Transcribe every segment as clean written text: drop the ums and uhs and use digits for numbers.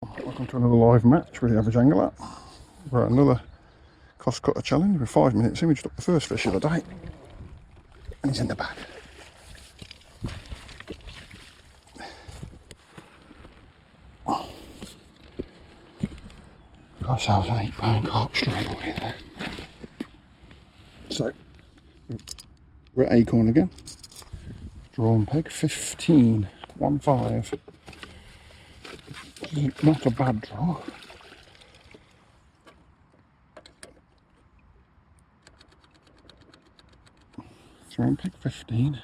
Welcome to another live match with the average angler. We're at another cost cutter challenge. We're 5 minutes in. We just took the first fish of the day and he's in the bag. Got ourselves an 8 pound carp straight away there. So we're at Acorn again. Drawn peg 15, 1-5. Not a bad draw. Drawn peg 15.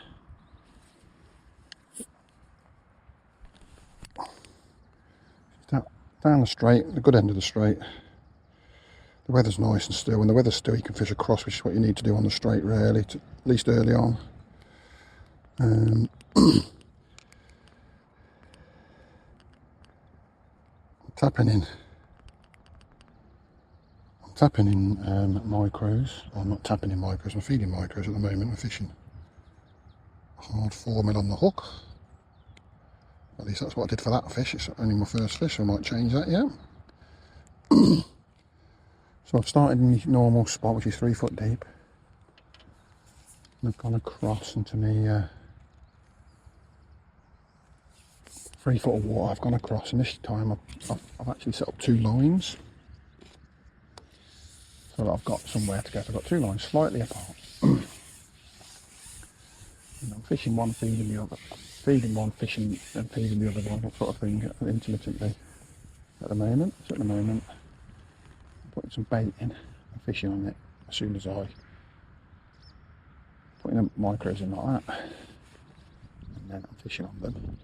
Down the straight, the good end of the straight. The weather's nice and still. When the weather's still, you can fish across, which is what you need to do on the straight, really, at least early on. Tapping in micros. Well, I'm not tapping in micros, I'm feeding micros at the moment. I'm fishing hard 4mm on the hook. At least that's what I did for that fish. It's only my first fish, so I might change that, yeah. So I've started in the normal spot, which is 3 foot deep. And I've gone across into me 3 foot of water. I've gone across, and this time I've actually set up 2 lines. So that I've got somewhere to go. So I've got 2 lines slightly apart. And I'm fishing one, feeding the other. Feeding one, fishing and feeding the other one, that sort of thing, intermittently at the moment. So at the moment, I'm putting some bait in and fishing on it as soon as I putting the micros in like that, and then I'm fishing on them.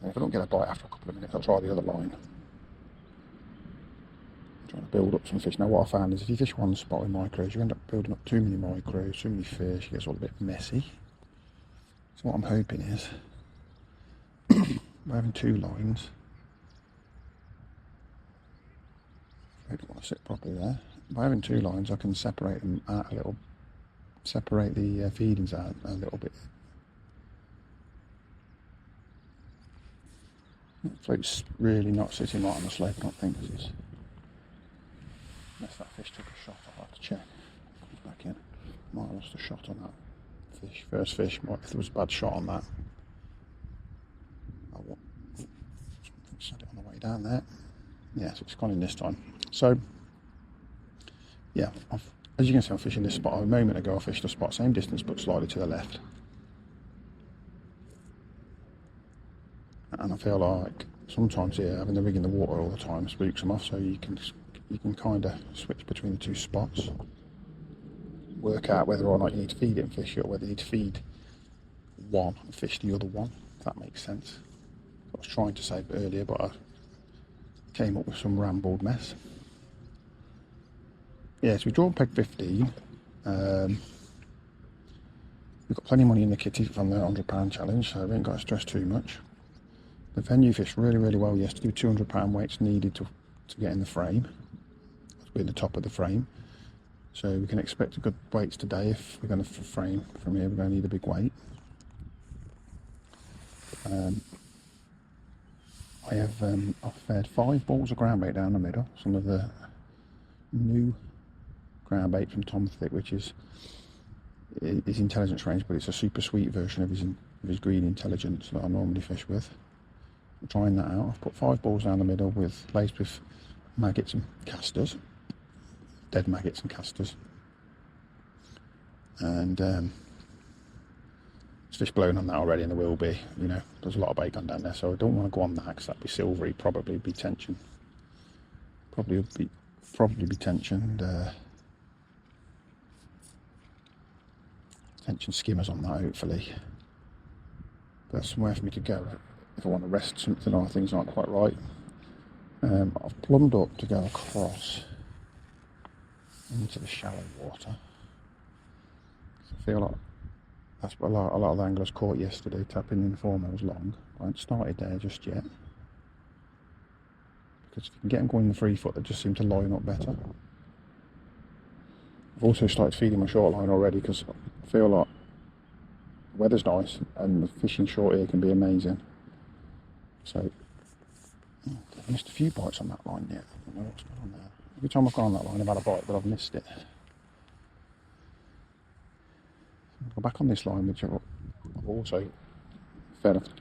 And if I don't get a bite after a couple of minutes, I'll try the other line. I'm trying to build up some fish. Now what I found is if you fish one spot with micros, you end up building up too many micros, too many fish, it gets all a bit messy. So what I'm hoping is, by having 2 lines, I don't want to sit properly there. By having 2 lines, I can separate them out a little, separate the feedings out a little bit. The float's really not sitting right on the slope, I don't think, because it's, unless that fish took a shot, I'll have to check. Comes back in. Might have lost a shot on that fish, first fish. If there was a bad shot on that, set it on the way down there. Yeah, so it's gone in this time. So yeah, as you can see, I'm fishing this spot. A moment ago I fished a spot same distance but slightly to the left, and I feel like sometimes here having the rig in the water all the time spooks them off, so you can kind of switch between the 2 spots, work out whether or not you need to feed it and fish it, or whether you need to feed one and fish the other one, if that makes sense. I was trying to say it earlier, but I came up with some rambled mess. Yeah, so we drawn peg 15. We've got plenty of money in the kitty from the £100 challenge, so we ain't got to stress too much. The venue fished really, really well yesterday. £200 weights needed to get in the frame, to be in the top of the frame. So we can expect good weights today. If we're going to frame from here, we're going to need a big weight. I've fed 5 balls of ground bait down the middle. Some of the new ground bait from Tom Thick, which is his intelligence range, but it's a super sweet version of his green intelligence that I normally fish with. I'm trying that out. I've put 5 balls down the middle laced with maggots and casters, dead maggots and casters, and there's fish blowing on that already, and there will be, you know, there's a lot of bait gone down there, so I don't want to go on that because that'd be silvery, probably be tension, probably be tension, and tension skimmers on that hopefully. But that's somewhere for me to go if I want to rest something or things aren't quite right. I've plumbed up to go across into the shallow water. I feel like that's what a lot of the anglers caught yesterday, tapping in 4 mils long. I haven't started there just yet, because if you can get them going in the 3 foot, they just seem to line up better. I've also started feeding my short line already, because I feel like the weather's nice and the fishing short here can be amazing. So I missed a few bites on that line yet. I don't know what's going on there. Every time I've gone on that line I've had a bite, but I've missed it. I'll go back on this line, which I've also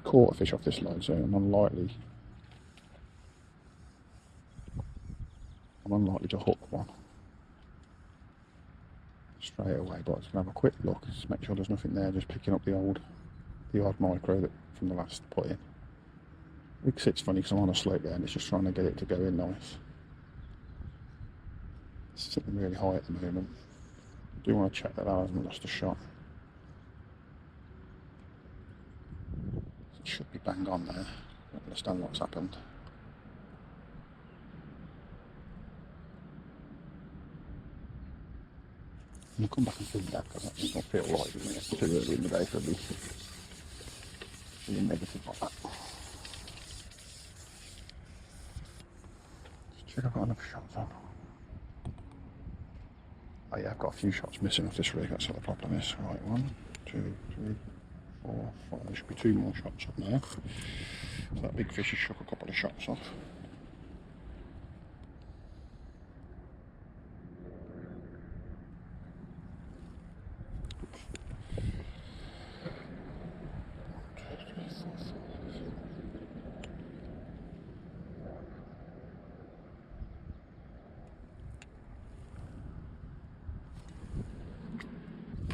caught a fish off this line, so I'm unlikely to hook one straight away, but I'm just going to have a quick look, just make sure there's nothing there, just picking up the odd micro that from the last put in. Rig sit's funny because I'm on a slope there and it's just trying to get it to go in nice. It's sitting really high at the moment. I do want to check that I haven't lost a shot. It should be bang on there. I don't understand what's happened. I'll come back and feed that because that doesn't feel right, doesn't it? It's too early in the day for me being negative like that. Just check I've got enough shots on. Oh yeah, I've got a few shots missing off this rig, that's what the problem is. Right, 1, 2, 3, 4, 5. There should be 2 more shots up now. So that big fish has shook a couple of shots off.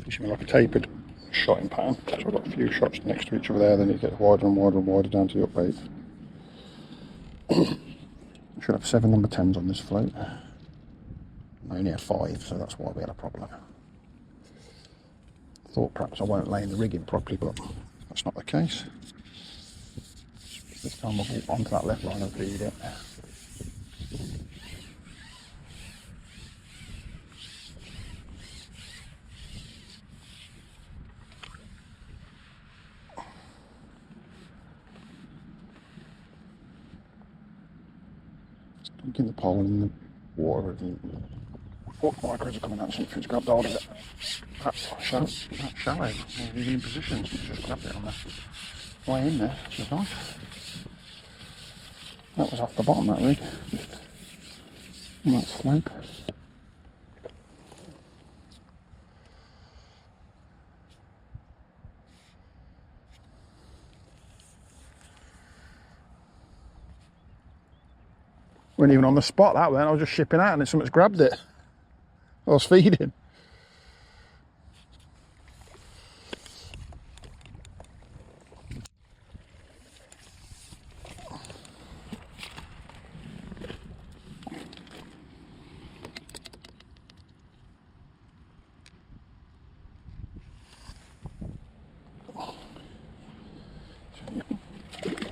Fishing like a tapered shotting pattern, so I've got a few shots next to each other there, then it gets wider and wider and wider down to the upbait. I should have 7 number 10s on this float. I only had 5, so that's why we had a problem. Thought perhaps I won't lay in the rigging properly, but that's not the case. This time I'll walk onto that left line and feed it. Dunking the pole in the water, and hook micros are coming out, something's grabbed hold of it. That's shallow, even in position, just grabbed it on the way in there, which is nice. That was off the bottom, that rig, just on that slope. Weren't even on the spot that way, I was just shipping out and something's grabbed it. I was feeding.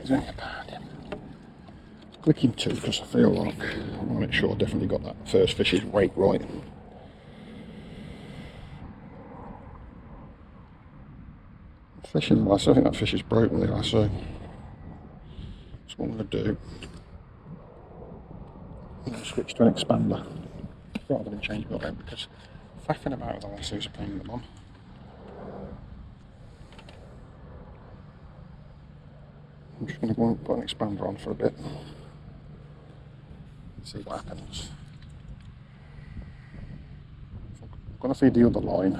There's only a pound in. Clicking 2 because I feel like I want to make sure I definitely got that first fish's weight right. Fishing the lasso, I think that fish is broken the lasso. That's what I'm going to do. I'm going to switch to an expander rather than change my bent because faffing about with the lasso is a pain in the bum. I'm just going to go and put an expander on for a bit. See what happens. I'm going to feed the other line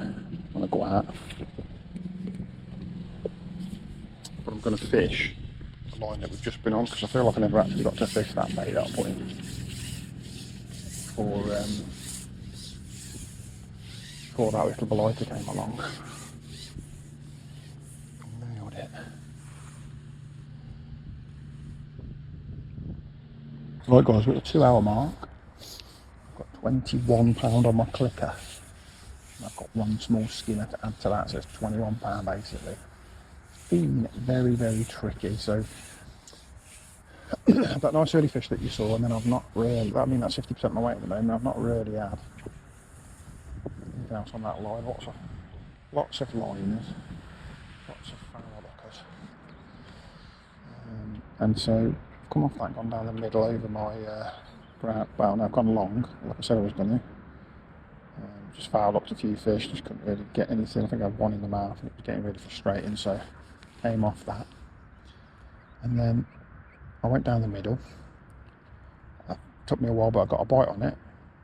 when I go out, but I'm going to fish the line that we've just been on because I feel like I never actually got to fish that bait that I put in before that little blighter came along. Nailed it. Right guys, we're at the 2-hour mark. I've got 21 pound on my clicker. And I've got 1 small skinner to add to that, so it's 21 pound basically. It's been very, very tricky. So that nice early fish that you saw, and then I've not really, I mean that's 50% of my weight at the moment, I've not really had anything else on that line. Lots of lines, lots of foul lockers. And so come off that, gone down the middle over my ground. Well, no, I've gone long, like I said I was going to. Just fouled up a few fish, just couldn't really get anything. I think I had 1 in the mouth and it was getting really frustrating, so came off that. And then I went down the middle took me a while, but I got a bite on it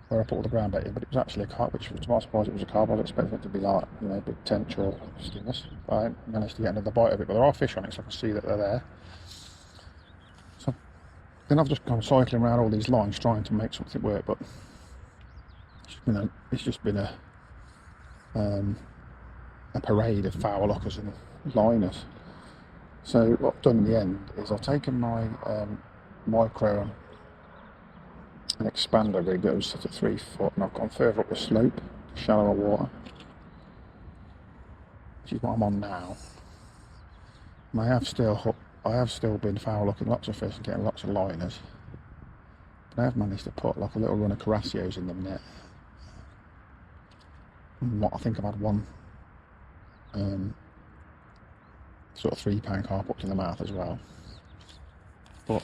where I put all the ground bait in, but it was actually a carp, which was to my surprise. It was a carp. I was expecting it to be like, you know, big tench or skimmers. I managed to get another bite of it, but there are fish on it, so I can see that they're there. So then I've just gone cycling around all these lines trying to make something work, but it's just been a parade of foul lockers and liners. So what I've done in the end is I've taken my micro and expander rig that was set at 3 foot, and I've gone further up the slope, shallower water, which is what I'm on now. And I have still been foul looking lots of fish and getting lots of liners, but I have managed to put like a little run of Carassios in the net. And I think I've had one sort of 3 pound carp up to the mouth as well, but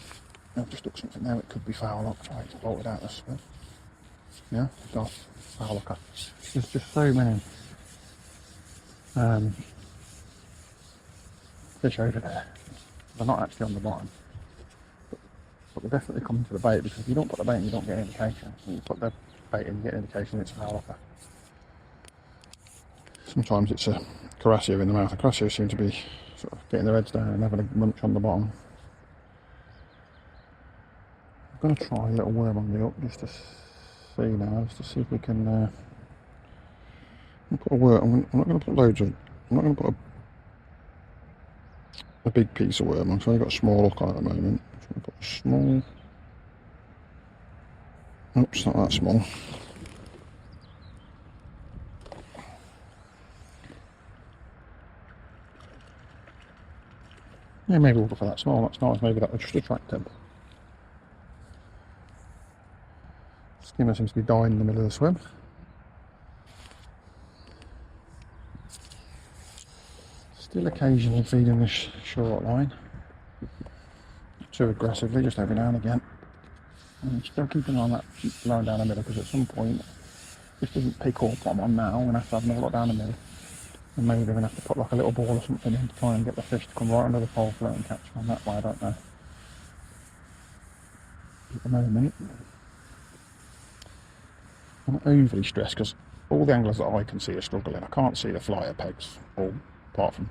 I've just stuck something there. It could be foul locked. Right, it's bolted out this way. Yeah, got foul locker. There's just so many fish over there. They're not actually on the bottom, but they're definitely coming to the bait, because if you don't put the bait in, you don't get an indication. When you put the bait in, you get an indication it's a foul locker. Sometimes it's a Carassio in the mouth. The Carassios seem to be sort of getting their heads down and having a munch on the bottom. I'm going to try a little worm on the up just to see now, just to see if we can put a worm. I'm not going to put loads of, I'm not going to put a big piece of worm on, so I've got a small hook on at the moment. So I'm going to put a small, oops, not that small. Yeah, maybe we'll go for that small. That's nice. Maybe that would just attract him. Skimmer seems to be dying in the middle of the swim. Still occasionally feeding this short line. Not too aggressively, just every now and again. And still keeping on that line down the middle, because at some point, if this doesn't pick up what I'm on now, I'm going to have to have another look down the middle. And maybe I'm going to have to put like a little ball or something in to try and get the fish to come right under the pole float and catch them on that way. I don't know. At the moment, I'm not overly stressed, because all the anglers that I can see are struggling. I can't see the flyer pegs, all apart from,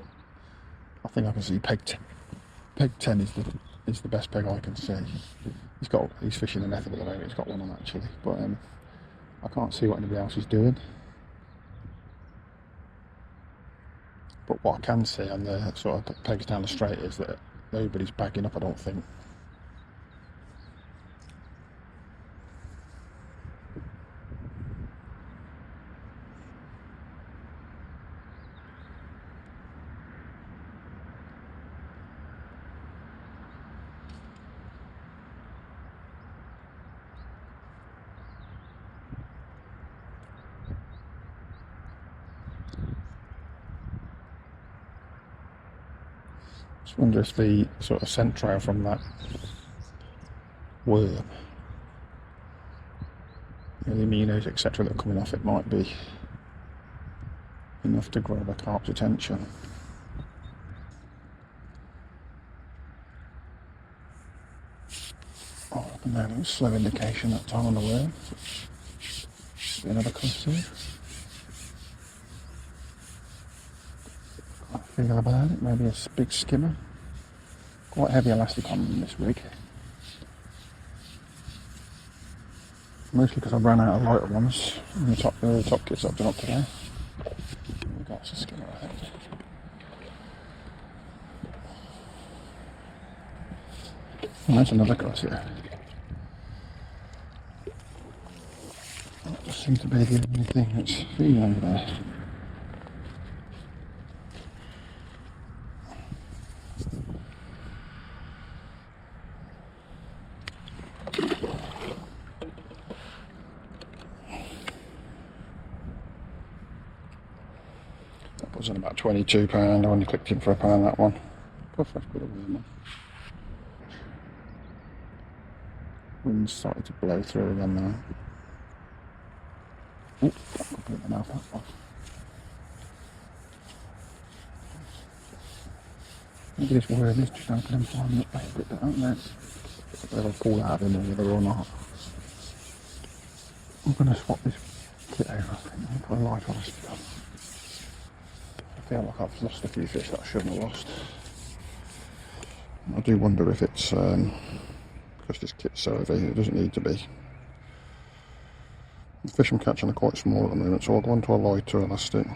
I think I can see peg 10 is the best peg I can see. He's fishing the method at the moment. He's got one on actually, but I can't see what anybody else is doing. But what I can see on the sort of pegs down the straight is that nobody's bagging up, I don't think. Just wonder if the sort of scent trail from that worm, the aminos, etc., that are coming off it, might be enough to grab a carp's attention. Oh, and then a slow indication that time on the worm. Another cluster. I feel about it, maybe a big skimmer. Quite heavy elastic on this rig. Mostly because I've run out of lighter ones. And the top kit's I've done up today. We've got a skimmer, I think. And there's another cross here. That just seems to be the only thing that's feeding over there. That was in about £22. I only clicked in for £1 that one. Perfect bit of worm. Wind's started to blow through again now. Oop, that could put my mouth that one. Maybe this worm is just opening and finding it back a bit, don't it? Whether I'll pull out of him or whether or not. I'm going to swap this kit over, I think. I'll put a light on this. I feel like I've lost a few fish that I shouldn't have lost. I do wonder if it's because this kit's so heavy, it doesn't need to be. The fish I'm catching are quite small at the moment, so I'll go onto a lighter elastic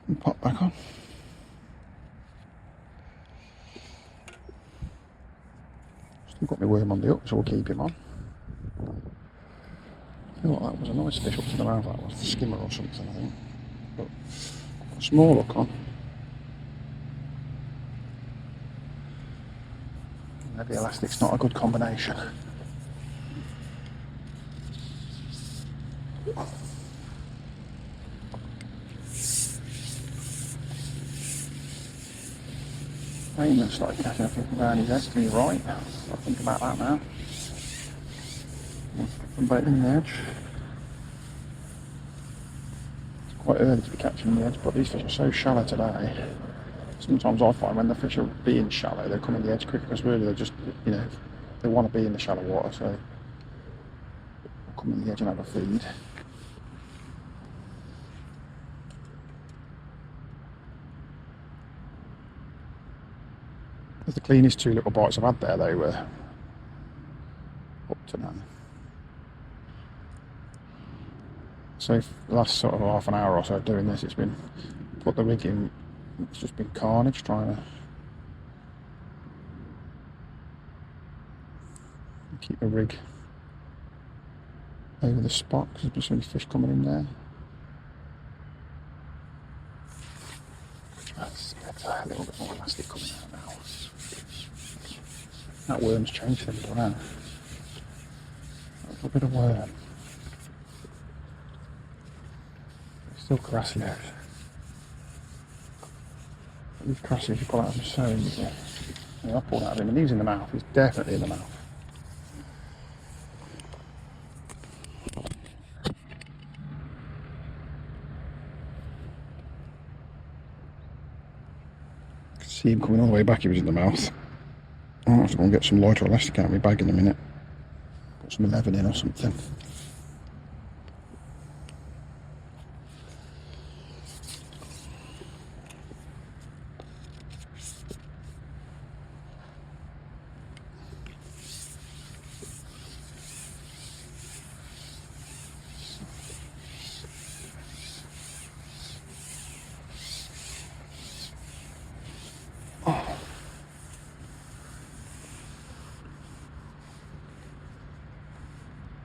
and pop back on. Still got my worm on the up, so we'll keep him on. I feel like that was a nice fish up to the mouth, that was a skimmer or something, I think. But a small hook on. Maybe elastic's not a good combination. Raymond started catching everything around his head to the right. I think about that now. Put some bait in the edge. It's quite early to be catching the edge, but these fish are so shallow today. Sometimes I find when the fish are being shallow, they come in the edge quicker because really they're just, you know, they want to be in the shallow water, so they'll come in the edge and have a feed. It's the cleanest two little bites I've had there, they were up to now. So for the last sort of half an hour or so doing this, it's been put the rig in, it's just been carnage trying to keep the rig over the spot because there's been so many fish coming in there. That's a little bit more elastic coming out now. That worm's changed things around. A little bit of worm. It's still crassios. These crassios you pull out of them so easy. Yeah, I pulled out of him and he's in the mouth. He's definitely in the mouth. I could see him coming all the way back, he was in the mouth. I'll have to go and get some lighter elastic out of my bag in a minute. Put some 11 in or something.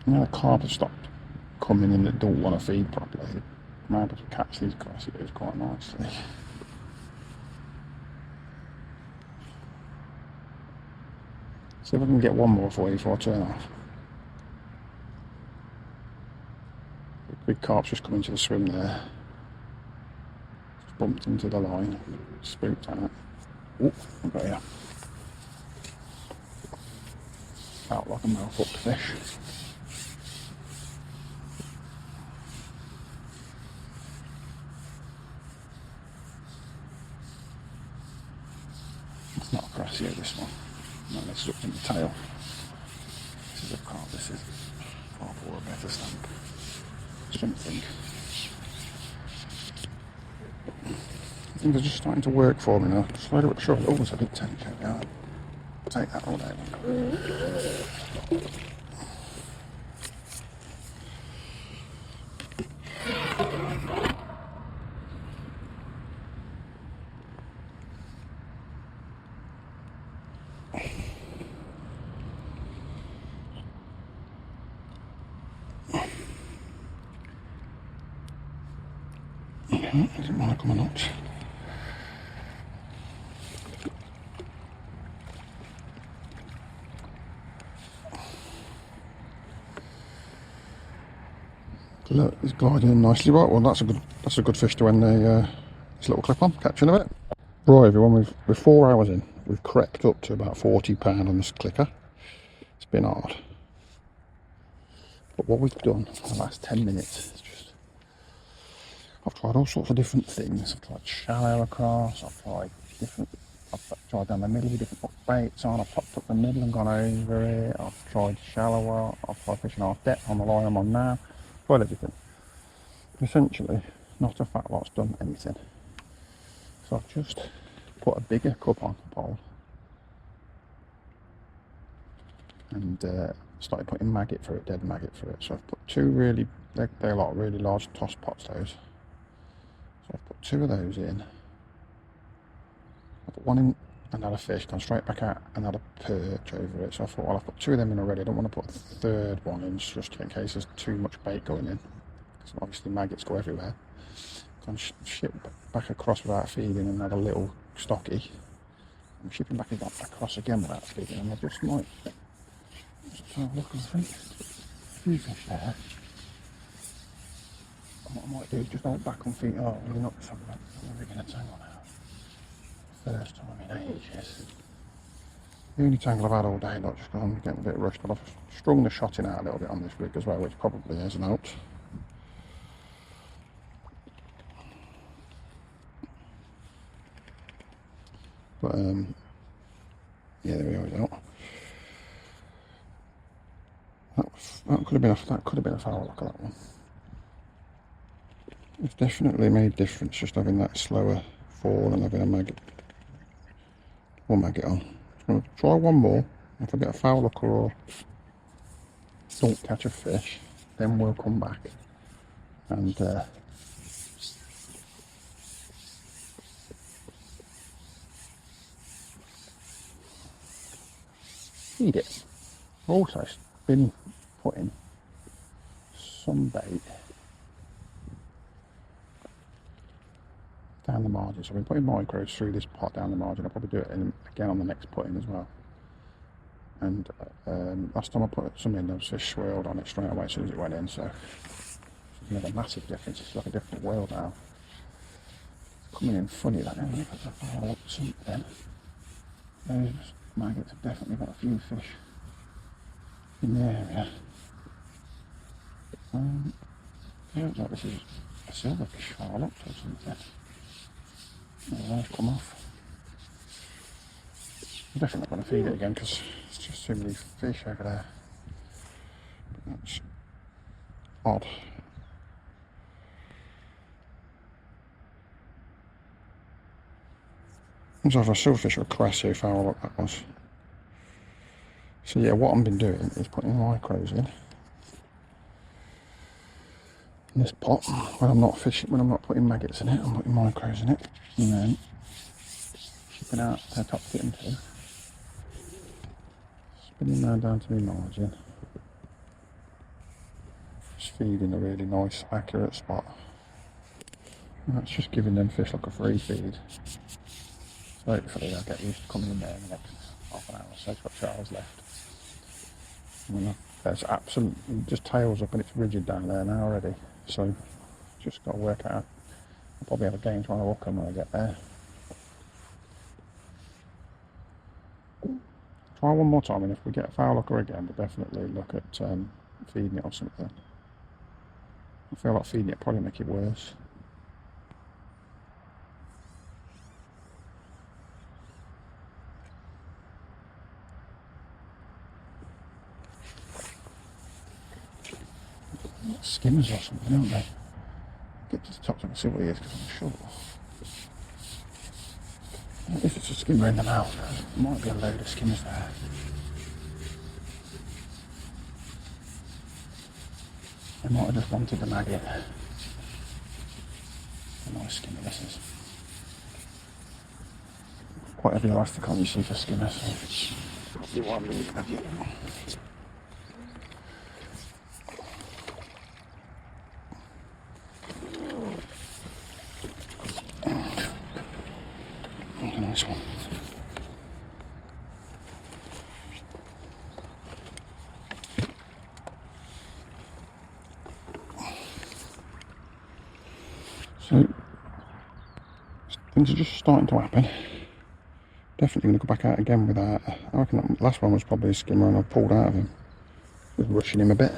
Now the carp have stopped coming in that don't want to feed properly. I'm able to catch these crassios quite nicely. See if I can get one more for you before I turn off. The big carp's just come into the swim there. Just bumped into the line, spooked on it. Oh, I've got here. Felt like a mouth-hooked fish. It's not a crassio, this one. No, this is up in the tail. This is a carp, this is carp or a better stamp. Something. Things are just starting to work for me now. Just load up short. Oh, there's a big tank out there. I'll take that all day long. I didn't want to come a notch. Look, he's gliding in nicely. Right, well that's a good fish to end this little clip on. Catch you in a bit. Right everyone, we're 4 hours in. We've crept up to about £40 on this clicker. It's been hard. But what we've done in the last 10 minutes is just, I've tried all sorts of different things. I've tried shallow across, I've tried down the middle of different baits on, I've popped up the middle and gone over it, I've tried shallower, I've tried fishing half depth on the line I'm on now, tried everything. Essentially, not a fat lot's done anything. So I've just put a bigger cup on the pole and started putting maggot through it, dead maggot through it. So I've put two really, they're like really large toss pots, those. So I've put two of those in. I put one in, another fish, gone straight back out, another perch over it. So I thought, well, I've put two of them in already. I don't want to put a third one in just in case there's too much bait going in. Because obviously maggots go everywhere. Gone ship back across without feeding another little stocky. I'm shipping back across again without feeding, and I just might just have a look and think. A few fish there. And what I might do is just hold back on feet. Oh, you're not something like I'm rigging a tangle now. First time in ages. The only tangle I've had all day, not just gone getting a bit rushed, but I've strung the shotting out a little bit on this rig as well, which probably hasn't helped. But yeah, there we are. That could have been a foul look at that one. It's definitely made a difference just having that slower fall and having a maggot. One maggot on. I'm going to try one more. If I get a foul looker or don't catch a fish, then we'll come back and feed it. I've also been putting some bait down the margin. So I've been putting micros through this pot down the margin. I'll probably do it again on the next putting as well. And last time I put some in, those fish swirled on it straight away as soon as it went in. So it's another massive difference. It's like a different world now. Coming in funny that now. If I follow up something, those maggots have definitely got a few fish in the area. It looks like this is a silverfish foul up or something. Oh, they've come off. I'm definitely not going to feed it again because it's just too many fish over there. But that's odd. Looks like a silverfish or a crassio foul up that was. So yeah, what I've been doing is putting micros in this pot when I'm not fishing, when I'm not putting maggots in it. I'm putting micros in it, and then shipping out the top fit and two, spinning round down to the margin, just feeding a really nice, accurate spot. And that's just giving them fish like a free feed. So hopefully they'll get used to coming in there in the next half an hour. So it's got 2 hours left. And there's absolutely just tails up and it's rigid down there now already. So just got to work out. I'll probably have a game trying to hook them when I get there. Try one more time, and if we get a foul looker again, we'll definitely look at feeding it or something. I feel like feeding it probably make it worse. Skimmers or something, don't they? Get to the top so I can see what he is, because I'm sure. If it's a skimmer in the mouth, there might be a load of skimmers there. They might have just wanted the maggot. A nice skimmer this is. Quite heavy elastic on you see for skimmers. So you want to leave that. Nice one. So things are just starting to happen. Definitely going to go back out again with that. I reckon that last one was probably a skimmer and I pulled out of him. Just rushing him a bit.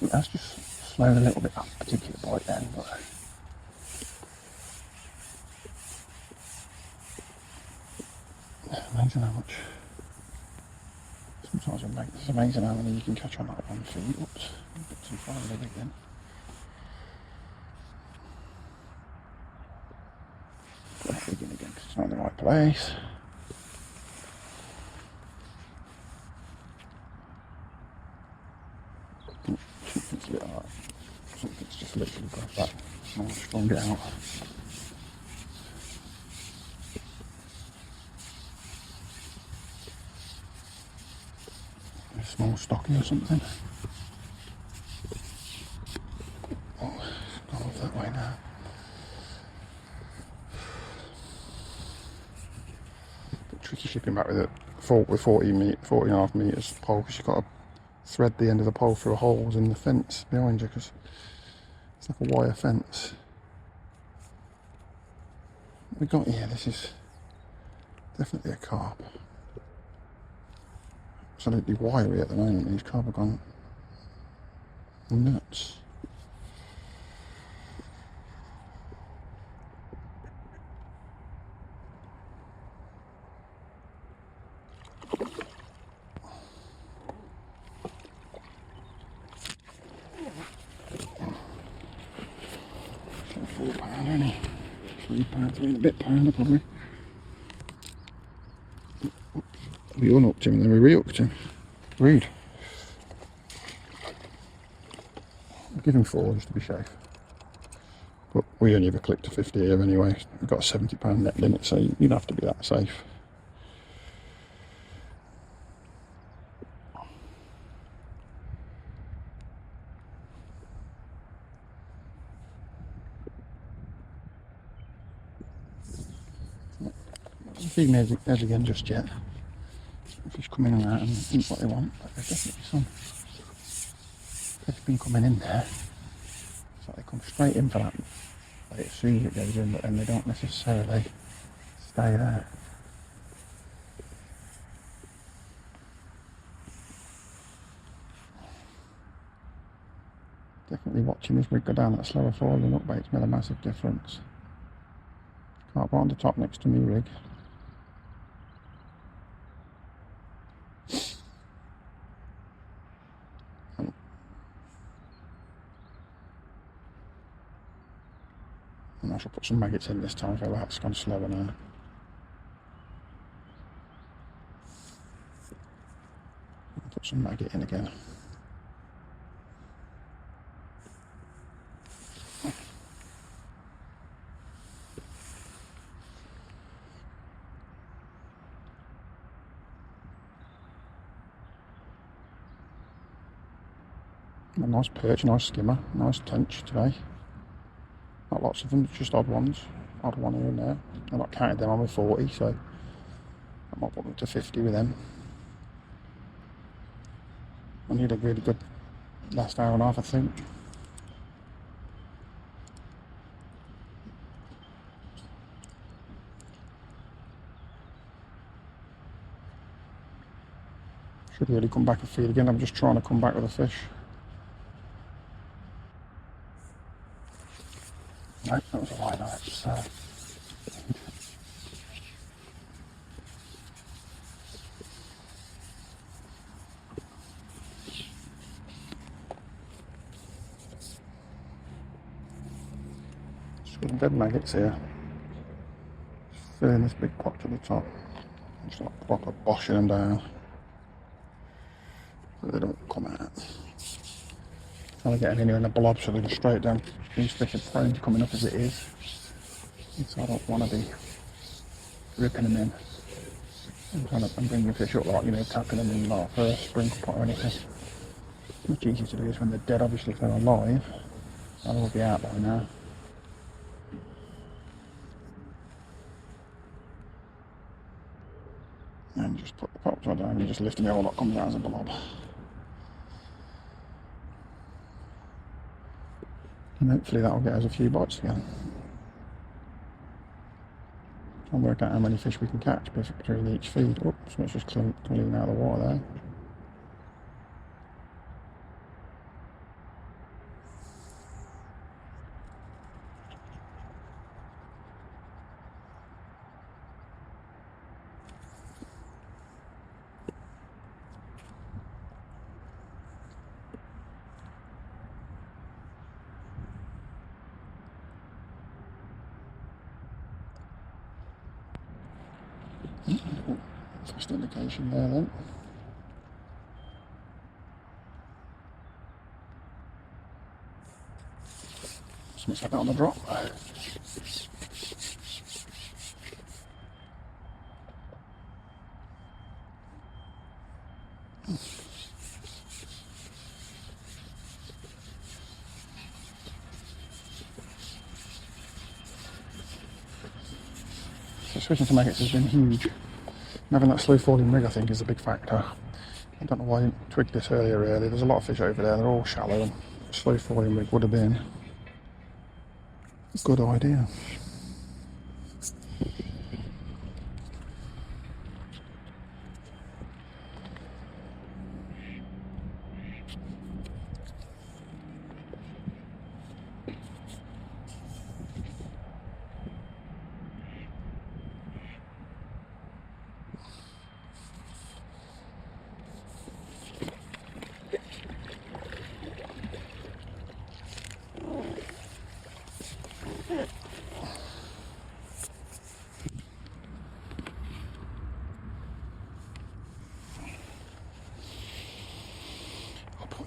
That's just slowed a little bit that particular bite then, but amazing how much. Sometimes it's amazing how many you can catch on that one feed. Oops, a bit too far of the rig then. Put that rig in again because it's not in the right place. Something's just literally grabbed that. I'll strong it out. A small stocky or something. Oh, it's gone off that way now. Bit tricky shipping back with it. With 40 and a half metres pole, because you've got to thread the end of the pole through holes in the fence behind you, because it's like a wire fence. What we got here, this is definitely a carp. Absolutely wiry at the moment. These carp have gone nuts. £4 only. £3, £3 and a bit pounder probably. We unhooked him and then we re-hooked him. Rude. I'll give him 4 just to be safe. But we only ever clicked to 50 here anyway. We've got a £70 net limit, so you'd have to be that safe. Feeding eggs again just yet. Fish come in and out and eat what they want, but there's definitely some fish been coming in there. It's like they come straight in for that like as soon as it goes in, but then they don't necessarily stay there. Definitely watching this rig go down at a slower falling up bait's made a massive difference. Carp right on the top next to me rig. And I shall put some maggots in this time, I feel like it's gone slower now. Put some maggot in again. A nice perch, nice skimmer, nice tench today. Not lots of them, just odd ones. Odd one here and there. I've not counted them on with 40, so I might put them to 50 with them. I need a really good last hour and a half, I think. Should really come back and feed again. I'm just trying to come back with a fish. Nope, that was a white knife. So. Just got some dead maggots here. Just filling this big pot to the top. Just like proper boshing them down. So they don't come out. Trying to get them in a blob so they go straight down. These fish are prone to coming up as it is. So I don't want to be ripping them in. I'm bringing fish up like, tapping them in like a sprinkle pot or anything. Much easier to do is when they're dead, obviously if they're alive. They'll all be out by now. And just put the pot down and just lift them all that comes out as a blob. And hopefully that'll get us a few bites again. Try and work out how many fish we can catch between each feed. Oops, so it's just clean out of the water there. first indication there then. Something's like that on the drop. So switching to maggots has been huge. Having that slow falling rig I think is a big factor. I don't know why I didn't twig this earlier really. There's a lot of fish over there, they're all shallow and a slow falling rig would have been a good idea.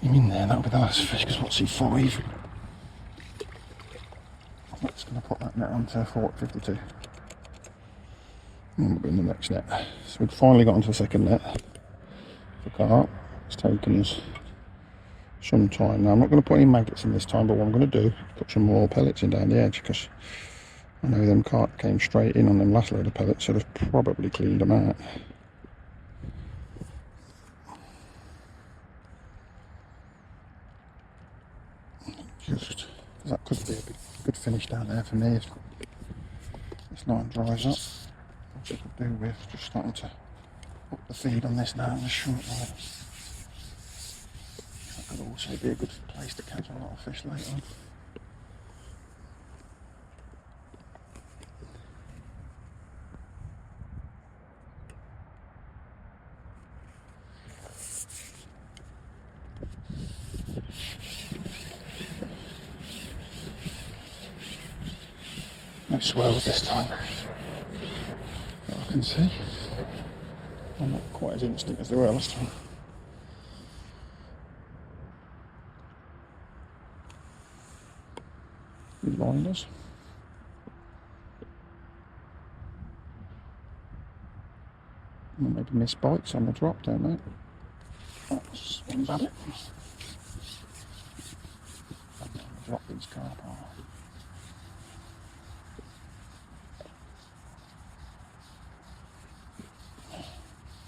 Him in there, that'll be the last fish because what's he, 5? I'm just going to put that net onto 52. And we'll be in the next net. So we've finally got onto the second net for carp. It's taken us some time. Now I'm not going to put any maggots in this time, but what I'm going to do, put some more pellets in down the edge because I know them carp came straight in on them last load of pellets, so they've probably cleaned them out. Just that could be a good finish down there for me if this line dries up. Which I could do with just starting to put the feed on this now in a short line. That could also be a good place to catch a lot of fish later on. No swirls this time, that I can see. I'm not quite as instant as they were last time. Good linders. And maybe miss bites on the drop, don't they? That's one bad it. Drop these carp are.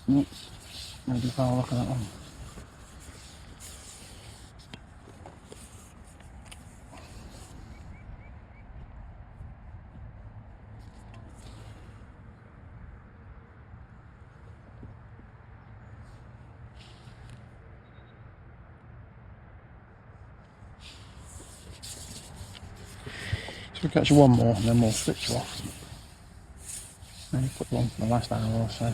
Maybe if I'll look at that one. So we'll catch one more and then we'll switch you off. Maybe put one for the last hour or so.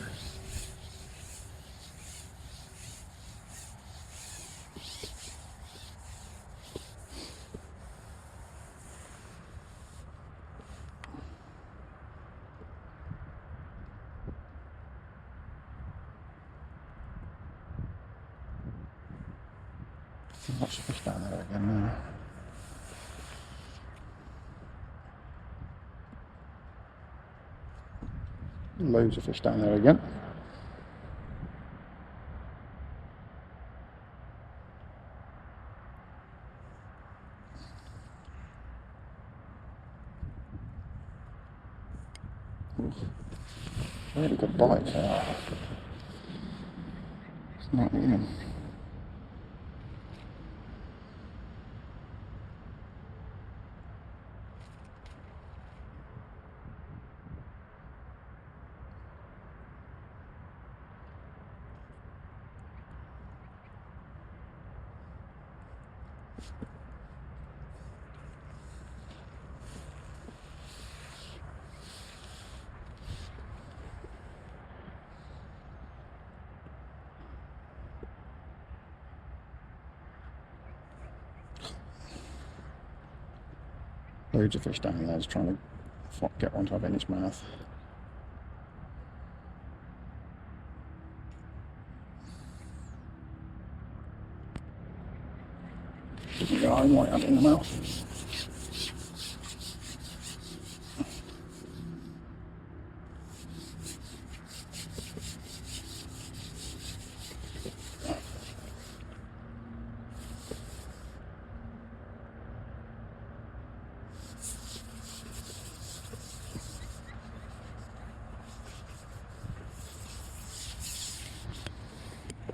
Lots of fish down there again now. Loads of fish down there again. Really good bites there. It's not even. Loads of fish down there, just trying to get one to have in its mouth. Yeah, I might have it in the mouth.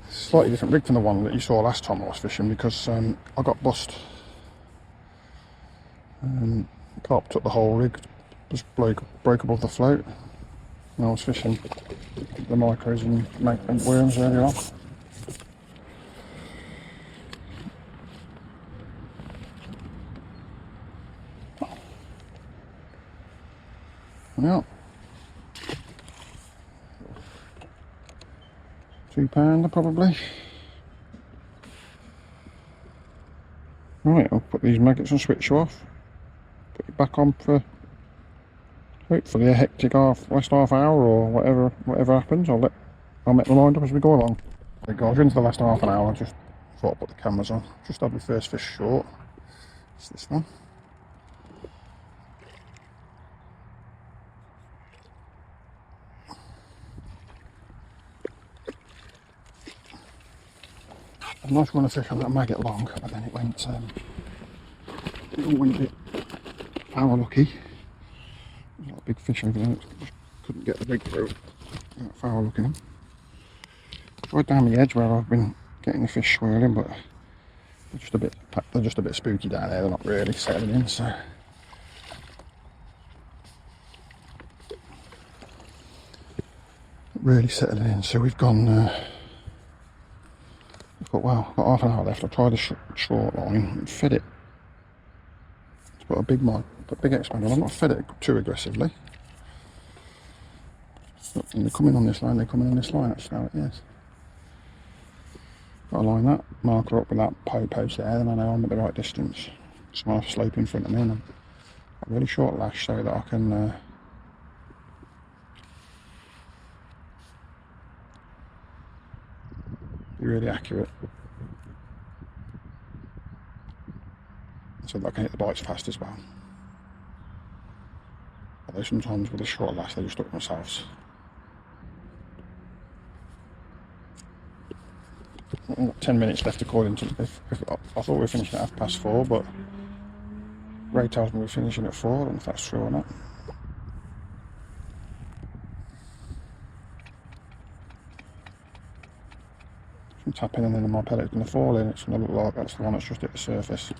Slightly different rig from the one that you saw last time I was fishing, because I got bust. Carp took the whole rig, just broke above the float. And I was fishing the micros and worms earlier on. Yeah. £2 probably. Right, I'll put these maggots and switch you off. Put it back on for hopefully a hectic last half hour, or whatever happens. I'll make my mind up as we go along. There we go, into the last half an hour. I just thought I'd put the cameras on. Just had my first fish short. It's this one. A nice run of fish on that maggot long, and then it went a bit power lucky. There's a lot of big fish over there. Just couldn't get the rig through. Foul looking. Right down the edge where I've been getting the fish swirling, but they're just a bit spooky down there. They're not really settling in, so really settling in. So we've gone. Got half an hour left. I tried the short line and fed it. It's got a big expander. I've not fed it too aggressively. When they're coming on this line, that's how it is. Got to line that marker up with that post there, then I know I'm at the right distance. Small slope in front of me, and a really short lash so that I can be really accurate. So that I can hit the bites fast as well. Although sometimes with a short lash they just hook themselves. I've got 10 minutes left according to, I thought we were finishing at 4:30, but Ray tells me we're finishing at 4. I don't know if that's true or not. I'm tapping and then my pellet's going to fall in. It's going to look like that's the one that's just hit the surface.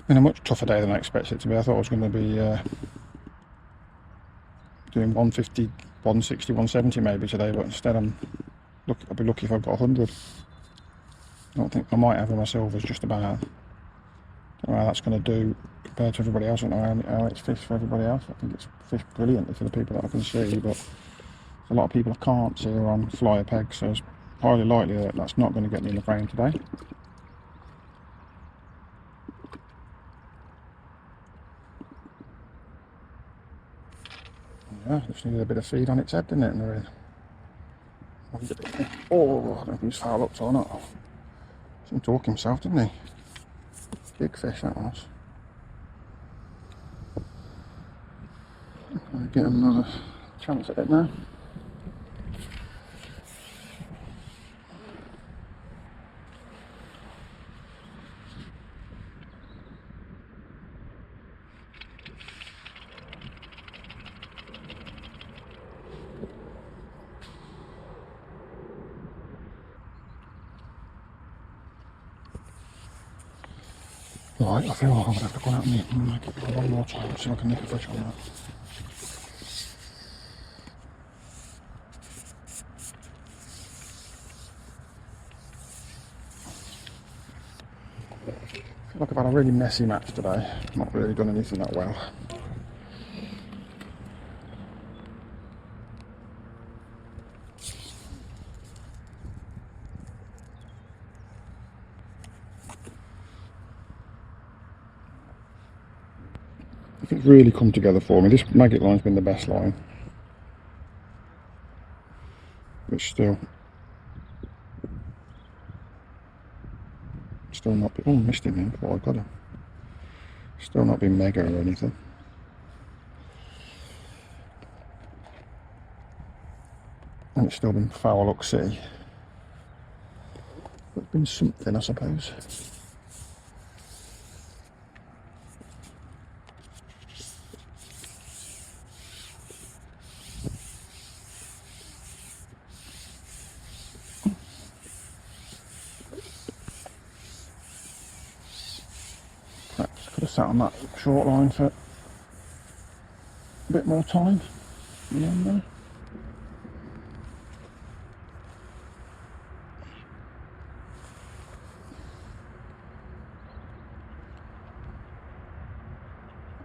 Been a much tougher day than I expected it to be. I thought I was going to be doing 150, 160, 170 maybe today, but instead I'll be lucky if I've got 100. I don't think I might have with my silvers just about. I don't know how that's going to do compared to everybody else. I don't know how it's fished for everybody else. I think it's fished brilliantly for the people that I can see, but there's a lot of people I can't see are on flyer pegs, so it's highly likely that that's not going to get me in the frame today. Yeah, just needed a bit of feed on its head, didn't it? And oh, I don't know if he's foul up or not. Seemed to hook himself, didn't he? Big fish that was. I'll get another chance at it now. Right, I feel like I'm going to have to go out and make it one more time, see if I can nick a fish on that. I feel like I've had a really messy match today. Not really done anything that well. It's really come together for me. This maggot line's been the best line. But still not be, oh, missed him in before I got him. Still not been mega or anything. And it's still been foul look sea. But it's been something, I suppose. Perhaps could have sat on that short line for a bit more time. There.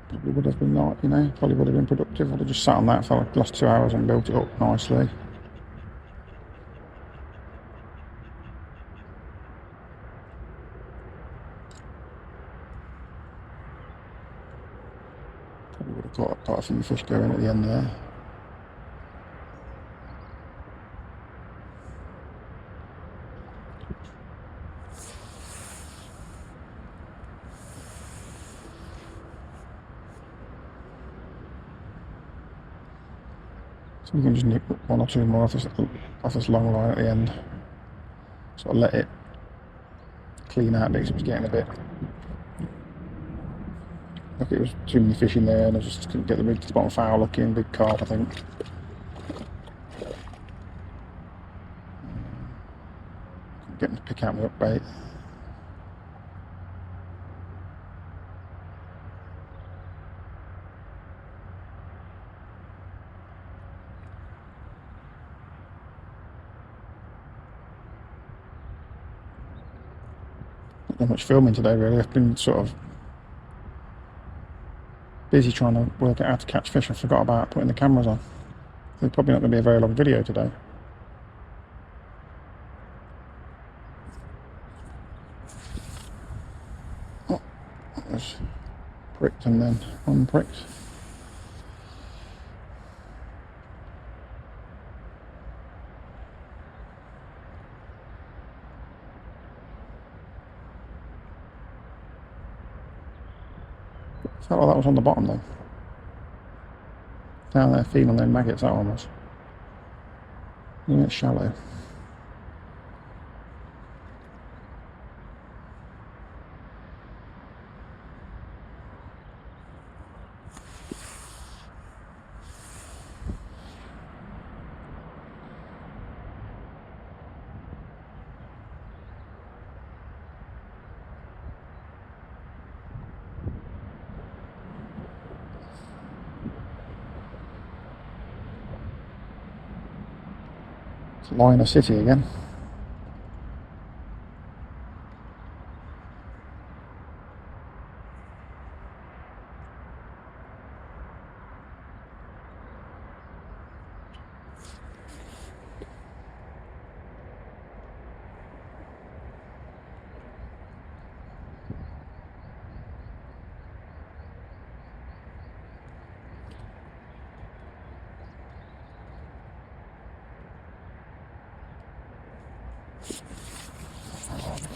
Probably would have been like, probably would have been productive. I'd have just sat on that for the last 2 hours and built it up nicely. Probably would have got quite a few fish going at the end there. So you can just nip 1 or 2 more off this long line at the end. Sort of let it clean out because it was getting a bit. Look, it was too many fish in there and I just couldn't get the rig to the bottom foul looking, big carp I think. Getting to pick out my up bait. Not done much filming today really. I've been sort of busy trying to work out how to catch fish. I forgot about putting the cameras on. It's probably not going to be a very long video today. Oh, that was pricked and then unpricked. Felt like that was on the bottom though. Down there feeding on them maggots, that one was. Yeah, it's shallow. It's Liner City again.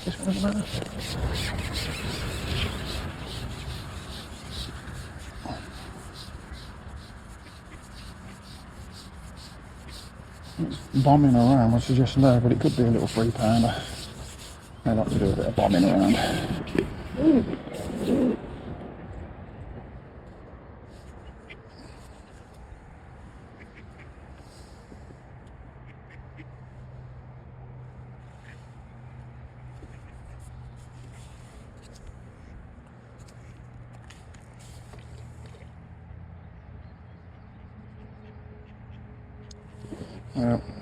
This one doesn't matter. It's bombing around, I suggest no, but it could be a little 3-pounder. I like to do a bit of bombing around.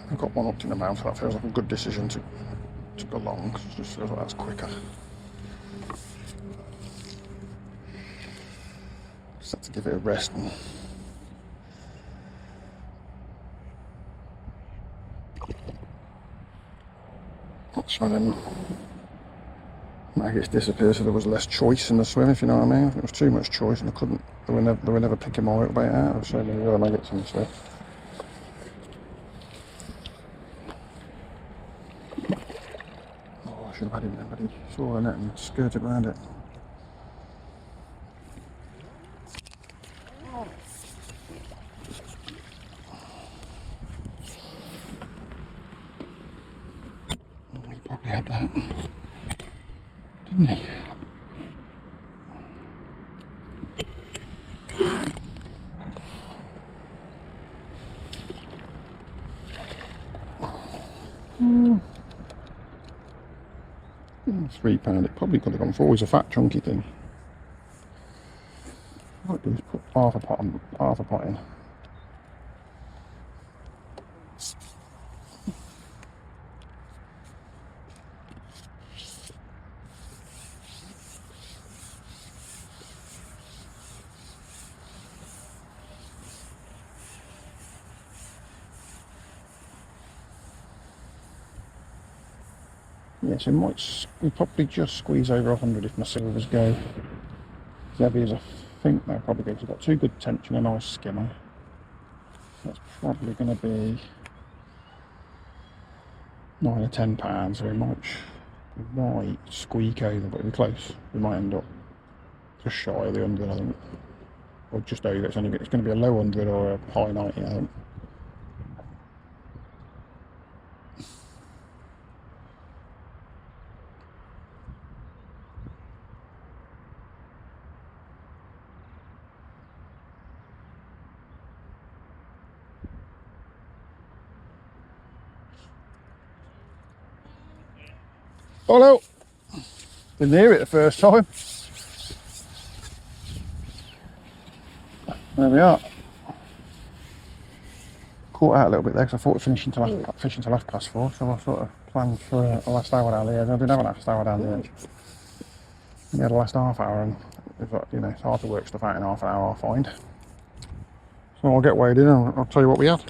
I've got one up in the mouth, that feels like a good decision to go long, because it just feels like that's quicker. Just have to give it a rest and try and make it disappear so there was less choice in the swim, if you know what I mean. If it was too much choice and I couldn't, they were never picking my work bait out. There were so many other nuggets and stuff. Oh, I should have had him there, but he saw the net and skirted around it. He probably had that, didn't he? £3. It probably could have gone 4. He's a fat, chunky thing. What I'll do is put half a pot in. Yes, we probably just squeeze over 100 if my silvers go as heavy as I think they'll probably go. We've got 2 good tension and a nice skimmer. That's probably going to be 9 or 10 pounds, so we might squeak over, but we're close. We might end up just shy of the 100, I think, or just over. It's going to be a low 100 or a high 90, I think. Hello! Didn't hear it the first time. There we are. Caught out a little bit there because I thought we'd fishing till 4, so I sort of planned for a last hour down the edge. I didn't have a last hour down the edge. We had a last half hour, and it's hard to work stuff out in half an hour, I find. So I'll get weighed in and I'll tell you what we had.